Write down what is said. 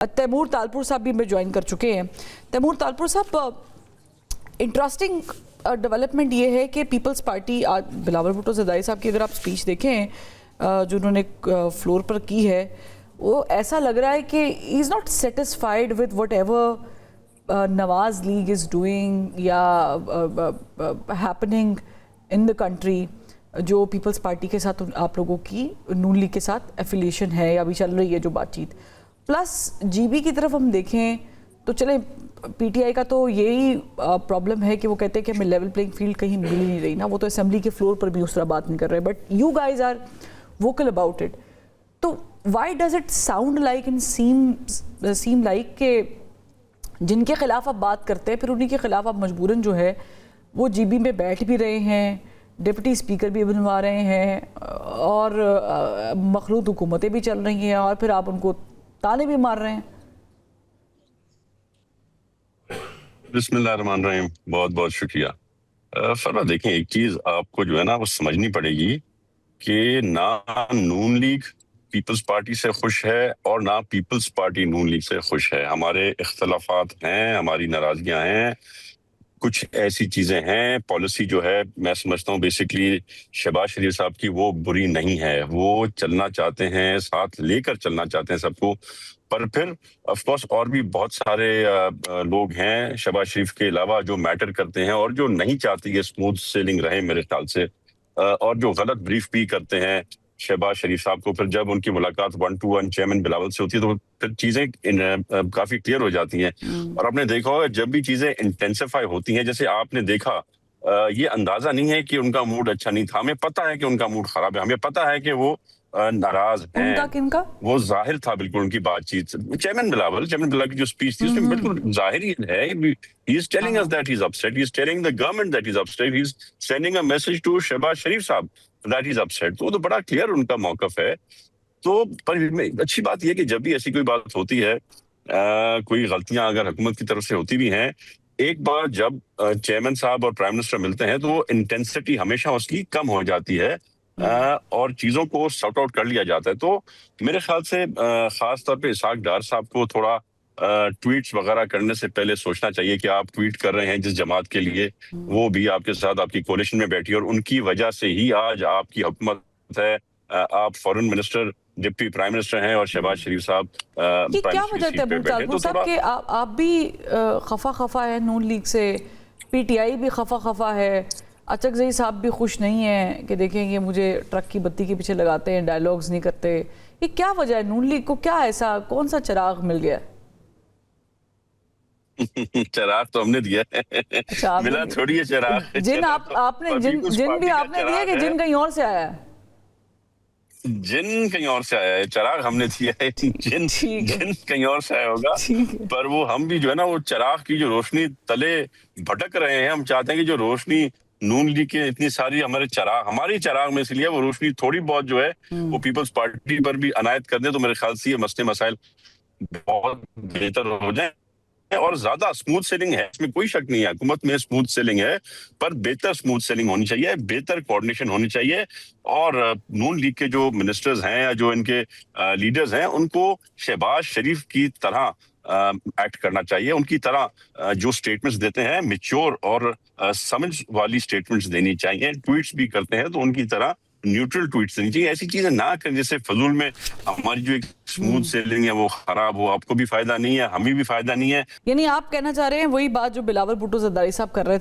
Timur Talpur صاحب بھی میں جوائن کر چکے ہیں. تیمور تالپور صاحب، انٹرسٹنگ ڈیولپمنٹ یہ ہے کہ پیپلز پارٹی بلاول بھٹو زرداری صاحب کی اگر آپ سپیچ دیکھیں جو انہوں نے فلور پر کی ہے، وہ ایسا لگ رہا ہے کہ he is not satisfied with whatever Nawaz League is doing یا ہیپننگ ان دا کنٹری. جو پیپلز پارٹی کے ساتھ آپ لوگوں کی نون لیگ کے ساتھ ایفیلیشن ہے یا ابھی چل رہی ہے جو بات چیت، پلس جی بی کی طرف ہم دیکھیں تو چلیں پی ٹی آئی کا تو یہی پرابلم ہے کہ وہ کہتے ہیں کہ ہمیں لیول پلینگ فیلڈ کہیں مل ہی نہیں رہی نا. وہ تو اسمبلی کے فلور پر بھی اس طرح بات نہیں کر رہے، but you guys are vocal about it. تو why does it sound like and seem like کہ جن کے خلاف آپ بات کرتے ہیں پھر انہی کے خلاف آپ مجبوراً جو ہے وہ جی بی میں بیٹھ بھی رہے ہیں، ڈپٹی اسپیکر بھی بنوا رہے ہیں اور مخلوط حکومتیں بھی چل رہی ہیں، اور پھر آپ ان کو تانے بھی مار رہے ہیں؟ بسم اللہ الرحمن الرحیم. بہت بہت شکریہ. فرما دیکھیں، ایک چیز آپ کو جو ہے نا وہ سمجھنی پڑے گی کہ نہ نون لیگ پیپلز پارٹی سے خوش ہے اور نہ پیپلز پارٹی نون لیگ سے خوش ہے. ہمارے اختلافات ہیں، ہماری ناراضگیاں ہیں، کچھ ایسی چیزیں ہیں. پالیسی جو ہے میں سمجھتا ہوں بیسکلی شہباز شریف صاحب کی وہ بری نہیں ہے، وہ چلنا چاہتے ہیں، ساتھ لے کر چلنا چاہتے ہیں سب کو. پر پھر آف کورس اور بھی بہت سارے لوگ ہیں شہباز شریف کے علاوہ جو میٹر کرتے ہیں اور جو نہیں چاہتے یہ اسموتھ سیلنگ رہے میرے خیال سے، اور جو غلط بریف بھی کرتے ہیں شہباز شریف صاحب کو. پھر جب ان کی ملاقات 1-to-1 چیئرمین بلاول سے ہوتی ہے تو پھر چیزیں کافی کلیئر ہو جاتی ہیں. اور آپ نے دیکھا ہوگا جب بھی چیزیں انٹینسیفائی ہوتی ہیں، جیسے آپ نے دیکھا یہ اندازہ نہیں ہے کہ ان کا موڈ اچھا نہیں تھا. ہمیں پتہ ہے کہ ان کا موڈ خراب ہے، ہمیں پتہ ہے کہ وہ ناراض ہیں. ان کا کن کا؟ وہ ظاہر تھا بالکل ان کی بات چیت. چیئرمین بلاول کی جو اسپیچ تھی اس میں بالکل ظاہر ہی ہے. He is telling us that he's upset. He is telling the government that he's upset. He is sending a message to Shahbaz شریف صاحب that he's upset. تو وہ تو بڑا کلیئر ان کا موقف ہے. تو پر اچھی بات یہ کہ جب بھی ایسی کوئی بات ہوتی ہے، کوئی غلطیاں اگر حکومت کی طرف سے ہوتی بھی ہیں، ایک بار جب چیئرمین صاحب اور پرائم منسٹر ملتے ہیں تو وہ انٹینسٹی ہمیشہ اس کی کم ہو جاتی ہے اور چیزوں کو سارٹ آؤٹ کر لیا جاتا ہے. تو میرے خیال سے خاص طور پہ اسحاق ڈار صاحب کو تھوڑا ٹویٹس وغیرہ کرنے سے پہلے سوچنا چاہیے کہ آپ ٹویٹ کر رہے ہیں جس جماعت کے لیے، وہ بھی آپ کے ساتھ آپ کی کولیشن میں بیٹھی اور ان کی وجہ سے ہی آج آپ کی حکومت ہے. آپ فورن منسٹر، ڈپٹی پرائم منسٹر ہیں اور شہباز شریف صاحب کیا وجہ ہے تیمور تالپور صاحب کہ آپ بھی خفا ہے نون لیگ سے، پی ٹی آئی بھی خفا ہے، اچکزئی صاحب بھی خوش نہیں ہیں کہ دیکھیں یہ مجھے ٹرک کی بتی کے پیچھے لگاتے ہیں، ڈائیلاگز نہیں کرتے. یہ کیا وجہ ہے؟ نون لیگ کو کیا ایسا کون سا چراغ مل گیا؟ چراغ تو ہم نے دیا ہے، ملا تھوڑی ہے چراغ. جن بھی آپ نے دیا کہ جن کہیں اور سے آیا ہے؟ جن کہیں اور سے آیا ہے، چراغ ہم نے دیا ہے. جن کہیں اور سے آیا ہوگا، پر وہ ہم بھی جو ہے نا وہ چراغ کی جو روشنی تلے بھٹک رہے ہیں. ہم چاہتے ہیں کہ جو روشنی نون لیگ کے اتنی ساری ہماری چراغ میں، اس لیے وہ روشنی تھوڑی بہت جو ہے وہ پیپلز پارٹی پر بھی عنایت کر دیں تو میرے خیال سے یہ مسئلے مسائل بہت بہتر ہو جائیں. اور زیادہ اسموتھ سیلنگ ہے، اس میں کوئی شک نہیں ہے، حکومت میں اسموتھ سیلنگ ہے، پر بہتر اسموتھ سیلنگ ہونی چاہیے، بہتر کوآرڈینیشن ہونی چاہیے. اور نون لیگ کے جو منسٹرز ہیں یا جو ان کے لیڈرز ہیں ان کو شہباز شریف کی طرح ایکٹ کرنا چاہیے. ان کی طرح جو سٹیٹمنٹس دیتے ہیں میچور اور سمجھ والی سٹیٹمنٹس دینی چاہیے. ٹویٹس بھی کرتے ہیں تو ان کی طرح نیوٹرل ٹویٹس دینی چاہیے. ایسی چیزیں نہ کریں جیسے فضول میں ہماری جو ایک اسموتھ سیلنگ ہے وہ خراب ہو. آپ کو بھی فائدہ نہیں ہے، ہمیں بھی فائدہ نہیں ہے. یعنی آپ کہنا چاہ رہے ہیں وہی بات جو بلاول بھٹو زرداری صاحب کر رہے تھے